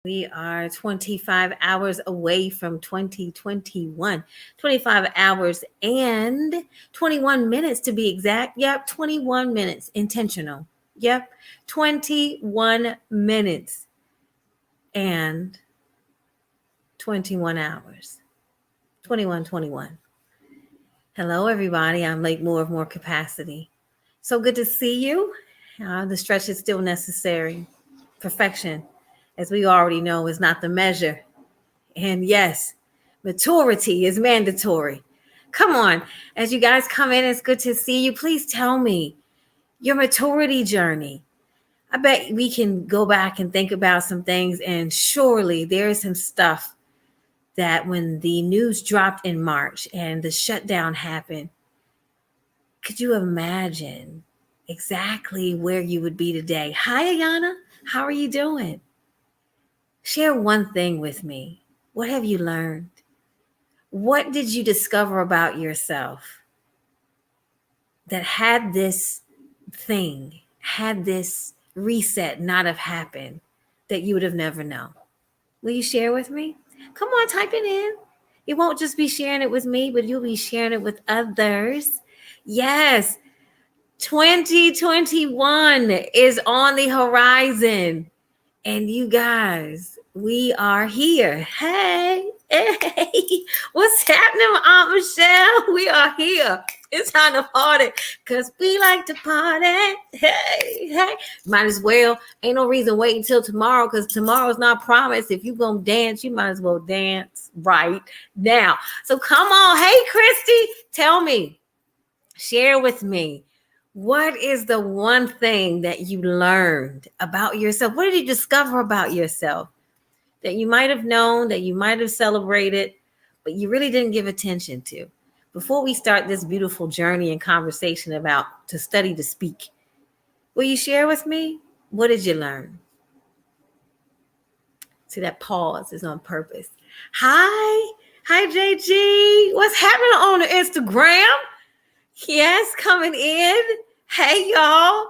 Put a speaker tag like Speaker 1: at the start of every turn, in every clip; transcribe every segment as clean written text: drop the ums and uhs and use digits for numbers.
Speaker 1: We are 25 hours away from 2021. 25 hours and 21 minutes to be exact. Yep, 21 minutes. Intentional. Yep, 21 minutes and 21 hours. 21, 21. Hello, everybody. I'm Lake Moore of More Capacity. So good to see you. The stretch is still necessary. Perfection, as we already know, is not the measure. And yes, maturity is mandatory. Come on, as you guys come in, it's good to see you. Please tell me your maturity journey. I bet we can go back and think about some things, and surely there is some stuff that when the news dropped in March and the shutdown happened, could you imagine exactly where you would be today? Hi, Ayana. How are you doing? Share one thing with me. What have you learned? What did you discover about yourself that had this thing, had this reset not have happened, that you would have never known? Will you share with me? Come on, type it in. You won't just be sharing it with me, but you'll be sharing it with others. Yes, 2021 is on the horizon. And you guys, we are here. Hey, what's happening, Aunt Michelle? We are here. It's time to party because we like to party. Hey. Might as well. Ain't no reason wait until tomorrow because tomorrow's not promised. If you're going to dance, you might as well dance right now. So come on. Hey, Christy, tell me, share with me. What is the one thing that you learned about yourself? What did you discover about yourself that you might have known, that you might have celebrated, but you really didn't give attention to? Before we start this beautiful journey and conversation about to study to speak, will you share with me? What did you learn? See, that pause is on purpose. Hi, JG. What's happening on the Instagram? Yes, coming in. Hey, y'all.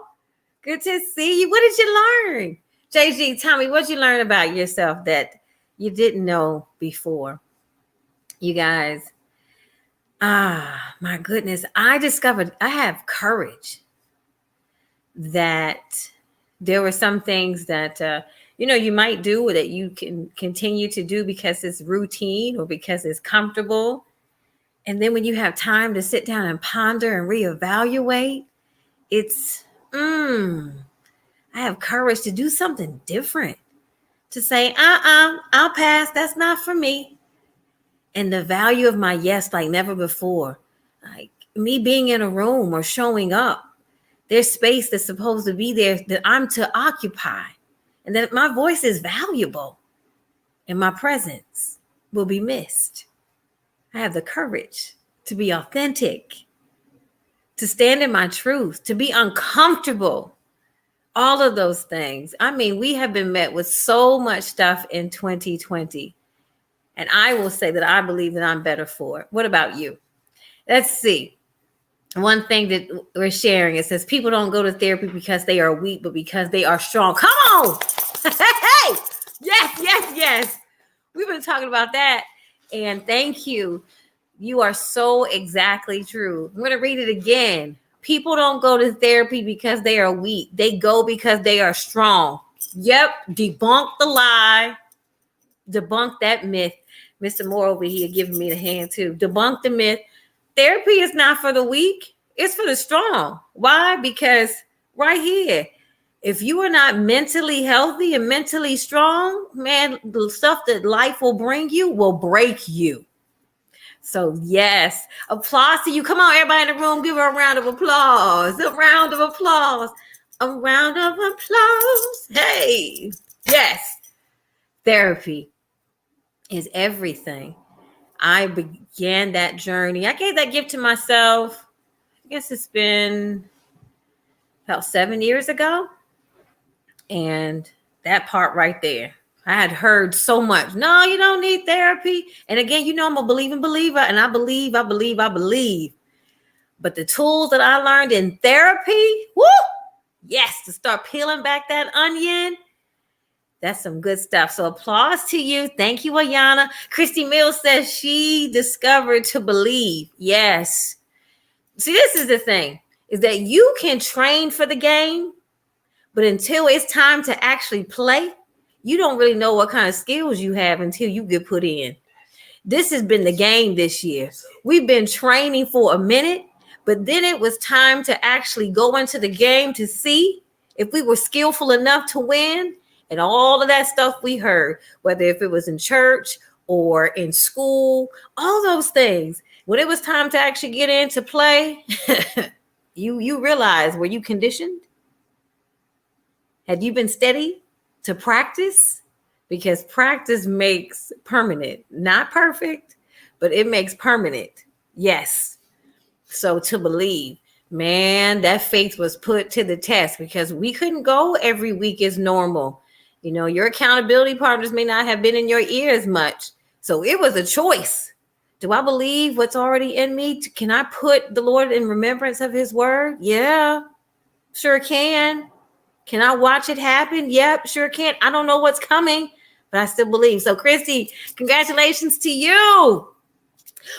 Speaker 1: Good to see you. What did you learn? JG, tell me, what did you learn about yourself that you didn't know before? You guys, my goodness. I discovered I have courage. That there were some things that, you might do or that you can continue to do because it's routine or because it's comfortable. And then when you have time to sit down and ponder and reevaluate, it's, I have courage to do something different, to say, I'll pass. That's not for me. And the value of my yes, like never before, like me being in a room or showing up, there's space that's supposed to be there that I'm to occupy, and that my voice is valuable and my presence will be missed. I have the courage to be authentic, to stand in my truth, to be uncomfortable, all of those things. I mean, we have been met with so much stuff in 2020, and I will say that I believe that I'm better for it. What about you? Let's see. One thing that we're sharing, it says people don't go to therapy because they are weak, but because they are strong. Come on. Hey, yes. We've been talking about that. And thank you. You are so exactly true. I'm going to read it again. People don't go to therapy because they are weak. They go because they are strong. Yep. Debunk the lie. Debunk that myth. Mr. Moore over here giving me the hand too. Debunk the myth. Therapy is not for the weak. It's for the strong. Why? Because right here, if you are not mentally healthy and mentally strong, man, the stuff that life will bring you will break you. So yes, applause to you. Come on, everybody in the room, give her a round of applause. A round of applause. A round of applause. Hey, yes. Therapy is everything. I began that journey. I gave that gift to myself. I guess it's been about 7 years ago. And that part right there, I had heard so much. No, you don't need therapy. And again, I'm a believing believer, and I believe. But the tools that I learned in therapy, woo, yes, to start peeling back that onion, That's some good stuff. So applause to you. Thank you, Ayana. Christy Mills says she discovered to believe. Yes. See, this is the thing, is that you can train for the game, but until it's time to actually play, you don't really know what kind of skills you have until you get put in. This has been the game this year. We've been training for a minute, but then it was time to actually go into the game to see if we were skillful enough to win. And all of that stuff we heard, whether if it was in church or in school, all those things. When it was time to actually get in to play, you realize, were you conditioned? Had you been steady to practice? Because practice makes permanent, not perfect, but it makes permanent. Yes. So to believe, man, that faith was put to the test because we couldn't go every week as normal. You know, your accountability partners may not have been in your ear as much. So it was a choice. Do I believe what's already in me? Can I put the Lord in remembrance of his word? Yeah, sure can. Can I watch it happen? Yep, sure can. I don't know what's coming, but I still believe. So, Christy, congratulations to you.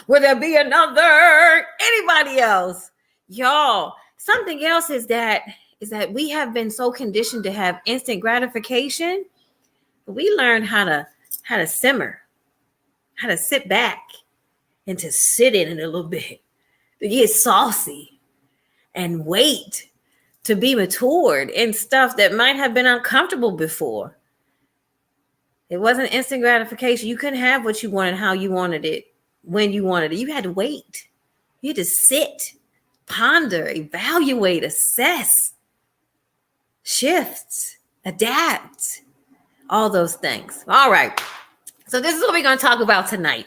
Speaker 1: Will there be another? Anybody else? Y'all, something else is that we have been so conditioned to have instant gratification. We learned how to simmer, how to sit back and to sit in it a little bit, to get saucy and wait to be matured in stuff that might have been uncomfortable before. It wasn't instant gratification. You couldn't have what you wanted, how you wanted it, when you wanted it. You had to wait. You had to sit, ponder, evaluate, assess, shift, adapt, all those things. All right. So this is what we're going to talk about tonight.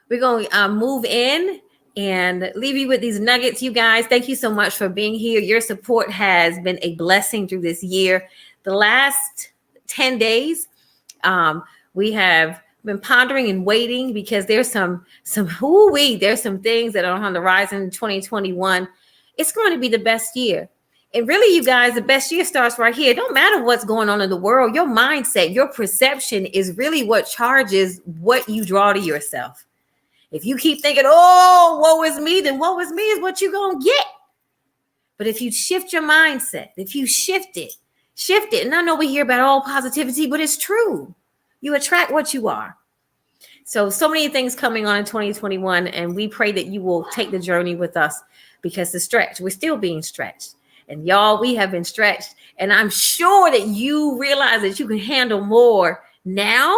Speaker 1: We're going to move in and leave you with these nuggets, you guys. Thank you so much for being here. Your support has been a blessing through this year. The last 10 days, we have been pondering and waiting because there's there's some things that are on the horizon in 2021. It's going to be the best year. And really, you guys, the best year starts right here. It don't matter what's going on in the world. Your mindset, your perception is really what charges what you draw to yourself. If you keep thinking, oh, woe is me, then woe is me is what you're going to get. But if you shift your mindset, if you shift it. And I know we hear about all positivity, but it's true. You attract what you are. So many things coming on in 2021, and we pray that you will take the journey with us because we're still being stretched. And y'all, we have been stretched. And I'm sure that you realize that you can handle more now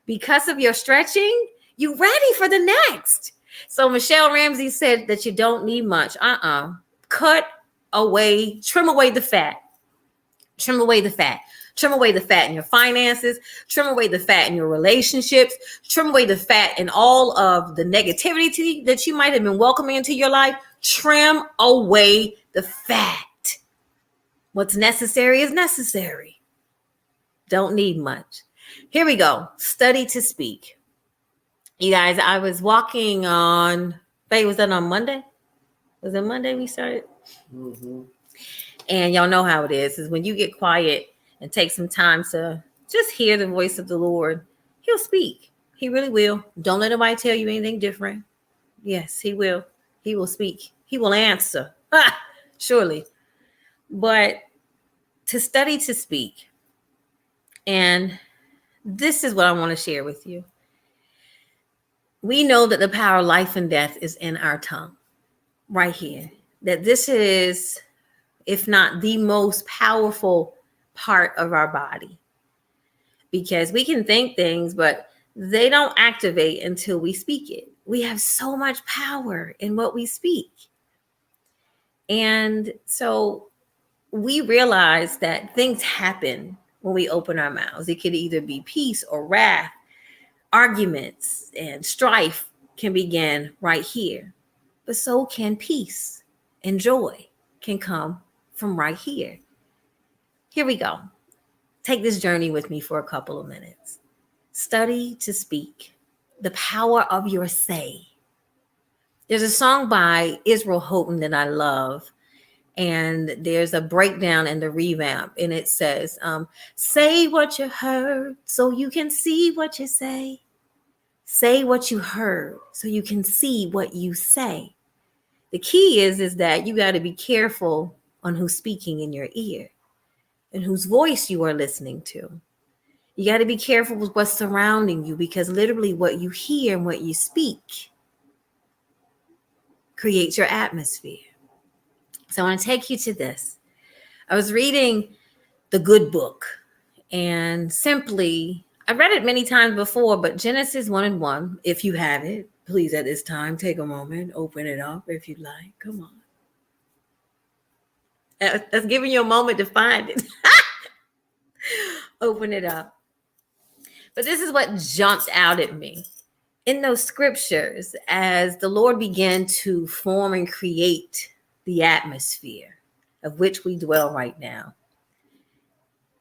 Speaker 1: because of your stretching. You ready for the next. So Michelle Ramsey said that you don't need much. Trim away the fat. Trim away the fat. Trim away the fat in your finances. Trim away the fat in your relationships. Trim away the fat in all of the negativity that you might have been welcoming into your life. Trim away the fat. What's necessary is necessary. Don't need much. Here we go. Study to speak. You guys, I was walking on, was that on Monday? Was it Monday we started? Mm-hmm. And y'all know how it is when you get quiet and take some time to just hear the voice of the Lord, he'll speak. He really will. Don't let nobody tell you anything different. Yes, he will. He will speak. He will answer. Surely. But to study to speak. And this is what I want to share with you. We know that the power of life and death is in our tongue, right here. That this is, if not the most powerful part of our body. Because we can think things, but they don't activate until we speak it. We have so much power in what we speak. And so we realize that things happen when we open our mouths. It could either be peace or wrath. Arguments and strife can begin right here, but so can peace and joy can come from right here. Here we go. Take this journey with me for a couple of minutes. Study to speak. The power of your say. There's a song by Israel Houghton that I love, And there's a breakdown in the revamp, and it says, say what you heard so you can see what you say. Say what you heard so you can see what you say. The key is that you got to be careful on who's speaking in your ear and whose voice you are listening to. You got to be careful with what's surrounding you, because literally what you hear and what you speak creates your atmosphere. So I want to take you to this. I was reading The Good Book, and simply, I read it many times before, but Genesis 1:1, if you have it, please at this time, take a moment, open it up if you'd like. Come on. That's giving you a moment to find it. Open it up. But this is what jumped out at me in those scriptures as the Lord began to form and create the atmosphere of which we dwell right now.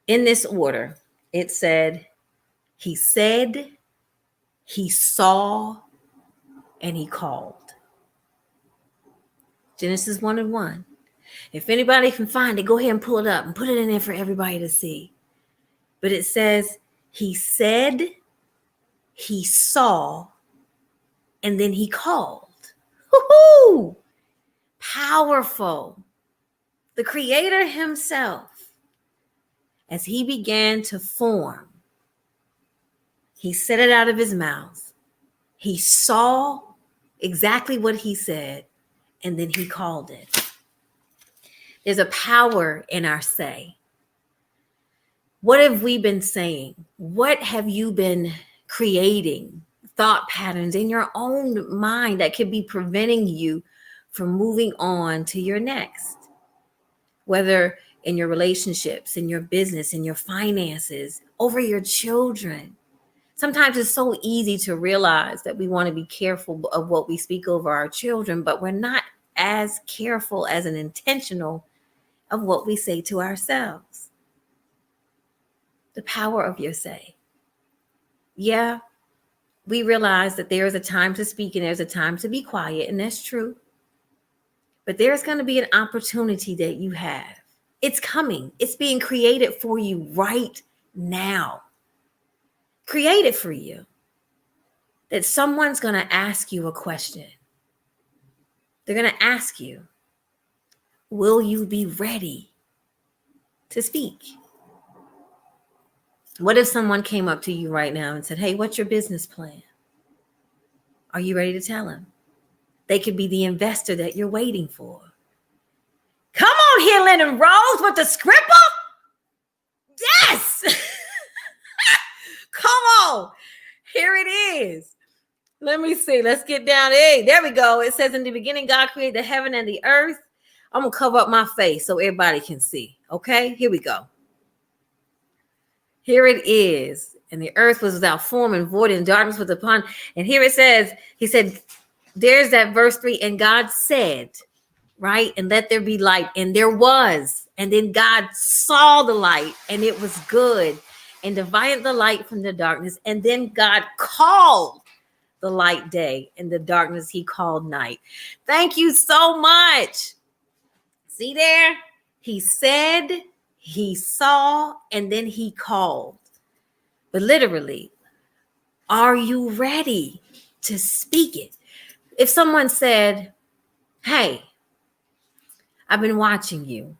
Speaker 1: In this order, it said, He said, He saw, and He called. Genesis 1:1. If anybody can find it, go ahead and pull it up and put it in there for everybody to see. But it says, He said, He saw, and then He called. Woo-hoo! Powerful. The Creator Himself, as He began to form, He said it out of His mouth. He saw exactly what He said, and then He called it. There's a power in our say. What have we been saying? What have you been creating? Thought patterns in your own mind that could be preventing you from moving on to your next. Whether in your relationships, in your business, in your finances, over your children. Sometimes it's so easy to realize that we want to be careful of what we speak over our children, but we're not as careful as an intentional of what we say to ourselves. The power of your say. Yeah, we realize that there is a time to speak and there's a time to be quiet, and that's true. But there's going to be an opportunity that you have. It's coming. It's being created for you right now. Created for you. That someone's going to ask you a question. They're going to ask you, will you be ready to speak? What if someone came up to you right now and said, hey, what's your business plan? Are you ready to tell them? They could be the investor that you're waiting for. Come on here, Lennon Rose, with the scripper. Yes. Come on. Here it is. Let me see. Let's get down. Hey, there we go. It says, in the beginning, God created the heaven and the earth. I'm going to cover up my face so everybody can see. Okay, here we go. Here it is. And the earth was without form and void, and darkness was upon. And here it says, He said, there's that verse 3. And God said, right? And let there be light. And there was. And then God saw the light, and it was good. And divided the light from the darkness. And then God called the light day, and the darkness He called night. Thank you so much. See there? He said, He saw, and then He called. But literally, are you ready to speak it? If someone said, hey, I've been watching you,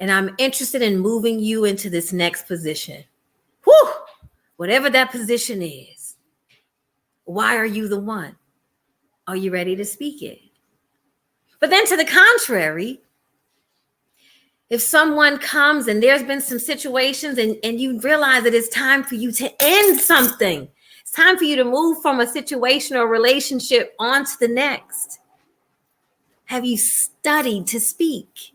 Speaker 1: and I'm interested in moving you into this next position. Whew, whatever that position is. Why are you the one? Are you ready to speak it? But then to the contrary, if someone comes and there's been some situations and you realize that it's time for you to end something, it's time for you to move from a situation or relationship on to the next. Have you studied to speak?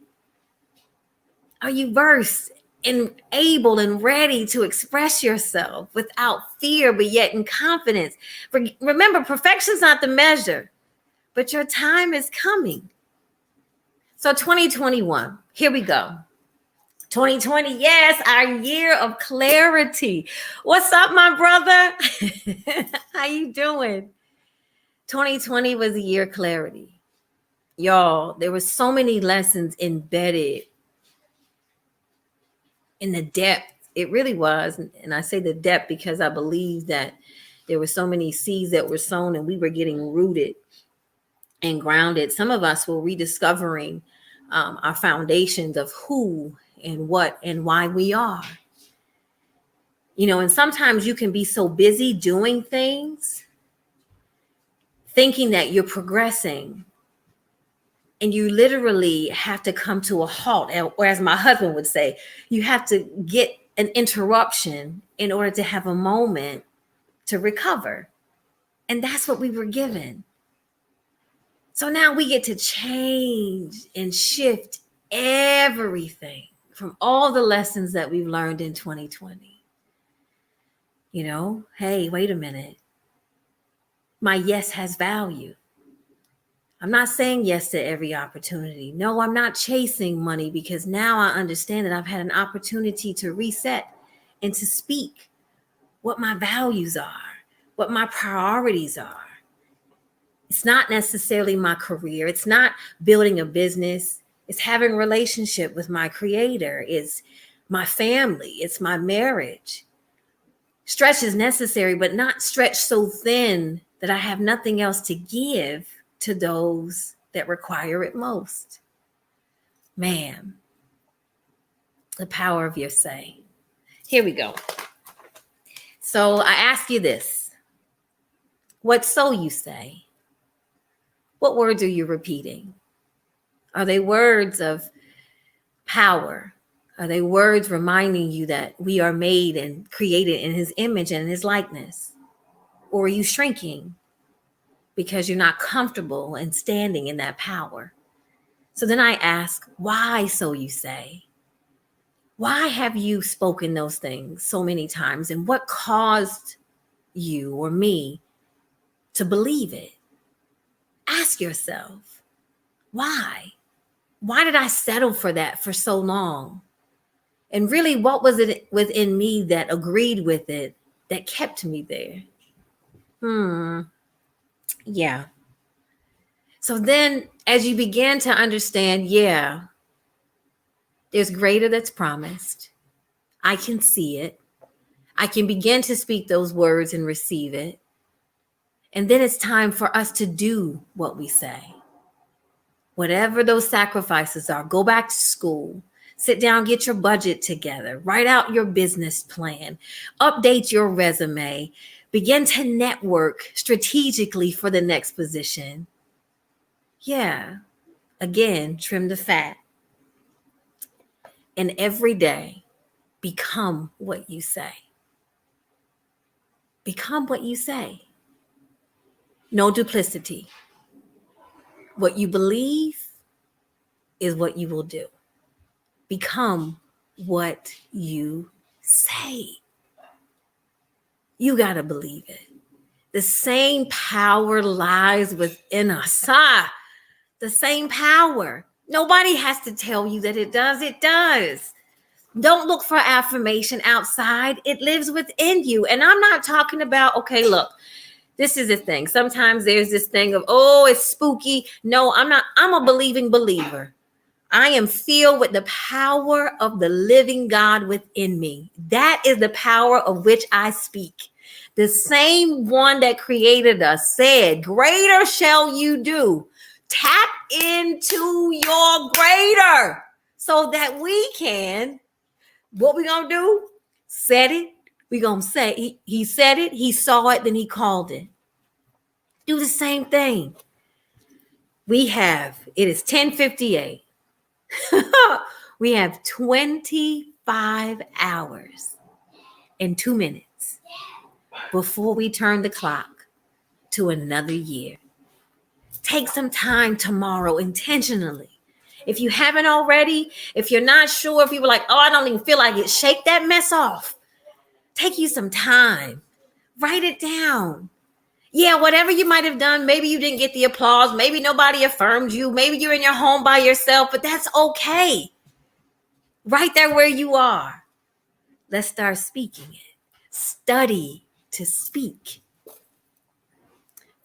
Speaker 1: Are you versed and able and ready to express yourself without fear, but yet in confidence? Remember, perfection's not the measure, but your time is coming. So 2021, here we go. 2020, yes, our year of clarity. What's up, my brother? How you doing? 2020 was a year of clarity. Y'all, there were so many lessons embedded in the depth. It really was. And I say the depth because I believe that there were so many seeds that were sown and we were getting rooted and grounded. Some of us were rediscovering our foundations of who and what and why we are. You know, and sometimes you can be so busy doing things, thinking that you're progressing, and you literally have to come to a halt. Or as my husband would say, you have to get an interruption in order to have a moment to recover. And that's what we were given. So now we get to change and shift everything from all the lessons that we've learned in 2020. You know, hey, wait a minute. My yes has value. I'm not saying yes to every opportunity. No, I'm not chasing money because now I understand that I've had an opportunity to reset and to speak what my values are, what my priorities are. It's not necessarily my career. It's not building a business. It's having a relationship with my creator. It's my family. It's my marriage. Stretch is necessary, but not stretch so thin that I have nothing else to give to those that require it most. Man, the power of your say. Here we go. So I ask you this. What so you say? What words are you repeating? Are they words of power? Are they words reminding you that we are made and created in his image and his likeness? Or are you shrinking because you're not comfortable in standing in that power? So then I ask, why so you say? Why have you spoken those things so many times? And what caused you or me to believe it? Ask yourself, why? Why did I settle for that for so long? And really, what was it within me that agreed with it that kept me there? Yeah. So then as you begin to understand, yeah, there's greater that's promised. I can see it. I can begin to speak those words and receive it. And then it's time for us to do what we say. Whatever those sacrifices are, go back to school, sit down, get your budget together, write out your business plan, update your resume, begin to network strategically for the next position. Yeah, again, trim the fat. And every day, become what you say. Become what you say. No duplicity. What you believe is what you will do. Become what you say. You got to believe it. The same power lies within us. The same power. Nobody has to tell you that it does. It does. Don't look for affirmation outside. It lives within you. And I'm not talking about, okay, look, this is the thing. Sometimes there's this thing of, oh, it's spooky. No, I'm not. I'm a believing believer. I am filled with the power of the living God within me. That is the power of which I speak. The same one that created us said, greater shall you do. Tap into your greater so that we can, what we gonna do? Said it. We gonna say, he said it, he saw it, then he called it. Do the same thing. It is 10:58. We have 25 hours and 2 minutes before we turn the clock to another year. Take some time tomorrow intentionally. If you haven't already, if you're not sure, if you were like, oh, I don't even feel like it, shake that mess off. Take you some time. Write it down. Yeah, whatever you might have done, maybe you didn't get the applause, maybe nobody affirmed you, maybe you're in your home by yourself, but that's okay. Right there where you are. Let's start speaking it. Study to speak.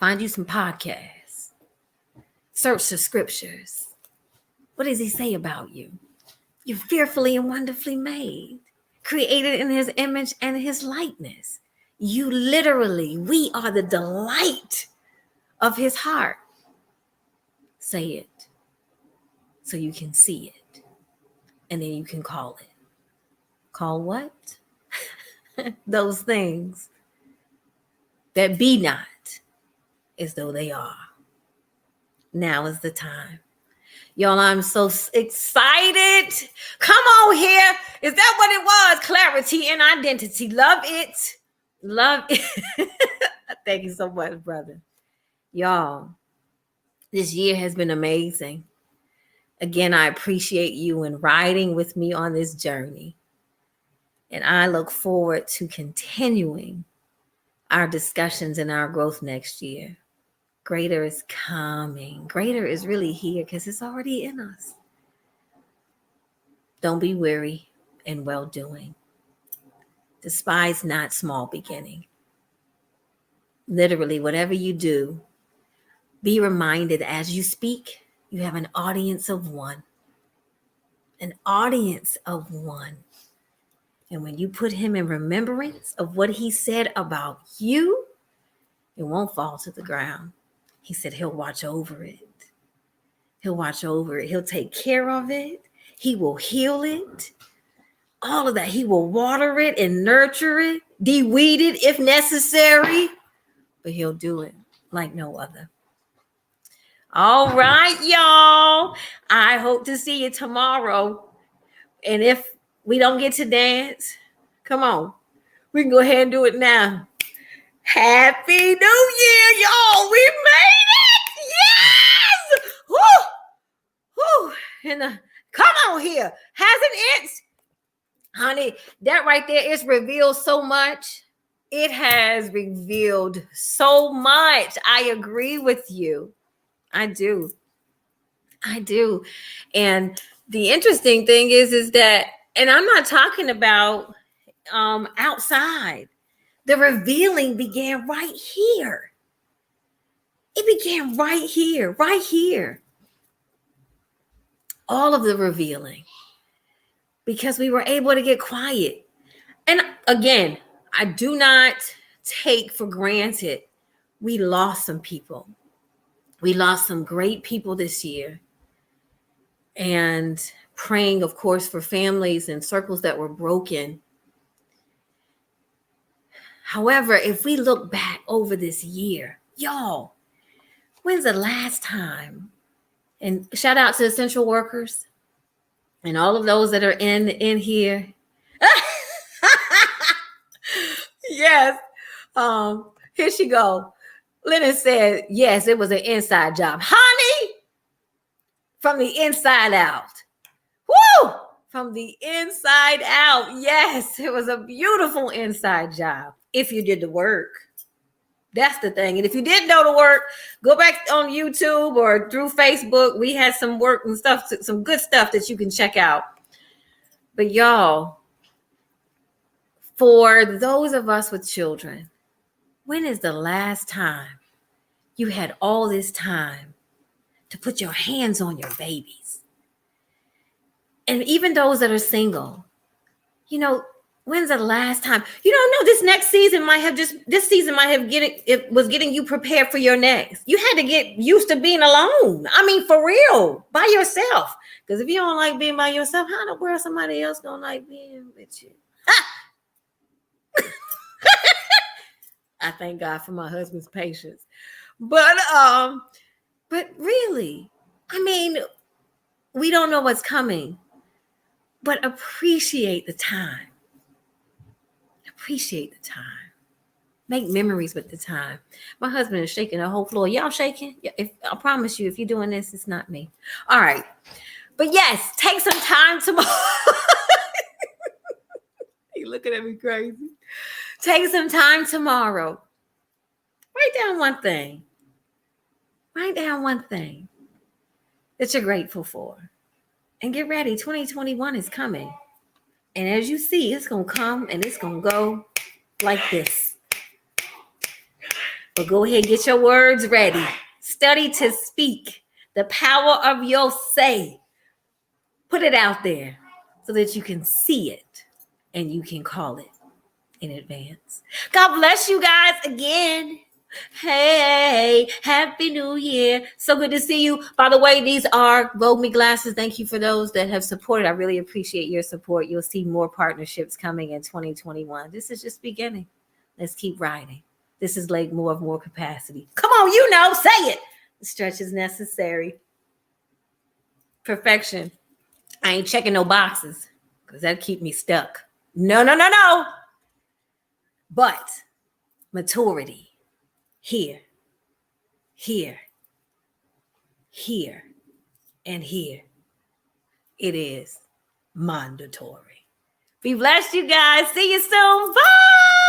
Speaker 1: Find you some podcasts. Search the scriptures. What does he say about you? You're fearfully and wonderfully made, created in his image and his likeness. You literally, we are the delight of his heart. Say it so you can see it. And then you can call it. Call what? Those things that be not as though they are. Now is the time. Y'all, I'm so excited. Come on here. Is that what it was? Clarity and identity. Love it. Love it. Thank you so much, brother. Y'all, this year has been amazing. Again, I appreciate you and riding with me on this journey. And I look forward to continuing our discussions and our growth next year. Greater is coming. Greater is really here because it's already in us. Don't be weary in well-doing. Despise not small beginning. Literally, whatever you do, be reminded as you speak, you have an audience of one. An audience of one. And when you put him in remembrance of what he said about you, it won't fall to the ground. He said he'll watch over it. He'll watch over it. He'll take care of it. He will heal it. All of that. He will water it and nurture it, de-weed it if necessary. But he'll do it like no other. All right, y'all. I hope to see you tomorrow. And if we don't get to dance, come on. We can go ahead and do it now. Happy New Year, y'all. We made it. Yes. Woo. Woo. And come on here. Hasn't it? Honey, that right there is revealed so much. It has revealed so much. I agree with you. I do. And the interesting thing is that, and I'm not talking about outside. The revealing began right here. It began right here. All of the revealing. Because we were able to get quiet. And again, I do not take for granted we lost some people. We lost some great people this year. And praying, of course, for families and circles that were broken. However, if we look back over this year, y'all, when's the last time? And shout out to essential workers and all of those that are in here. Yes. Here she go. Lennon said, yes, it was an inside job. Honey, from the inside out. Woo! From the inside out. Yes, it was a beautiful inside job. If you did the work. That's the thing. And if you didn't know the work, go back on YouTube or through Facebook. We had some work and stuff, some good stuff that you can check out. But y'all, for those of us with children, when is the last time you had all this time to put your hands on your babies? And even those that are single, you know, when's the last time? You don't know, this season might have getting you prepared for your next. You had to get used to being alone. I mean, for real, by yourself. Because if you don't like being by yourself, how in the world somebody else gonna like being with you? I thank God for my husband's patience. But really, I mean, we don't know what's coming, but appreciate the time. Appreciate the time. Make memories with the time. My husband is shaking the whole floor. Y'all shaking? I promise you, if you're doing this, it's not me. All right. But yes, take some time tomorrow. You looking at me crazy. Take some time tomorrow. Write down one thing. Write down one thing that you're grateful for. And get ready. 2021 is coming. And as you see, it's going to come and it's going to go like this. But go ahead, get your words ready. Study to speak The power of your say. Put it out there so that you can see it and you can call it in advance. God bless you guys again. Hey, happy new year. So good to see you. By the way, these are Vogue Me glasses. Thank you for those that have supported. I really appreciate your support. You'll see more partnerships coming in 2021. This is just beginning. Let's keep riding. This is like more capacity. Come on, say it. The stretch is necessary. Perfection. I ain't checking no boxes because that'd keep me stuck. No. But maturity. Here, and here. It is mandatory. Be blessed, you guys. See you soon. Bye.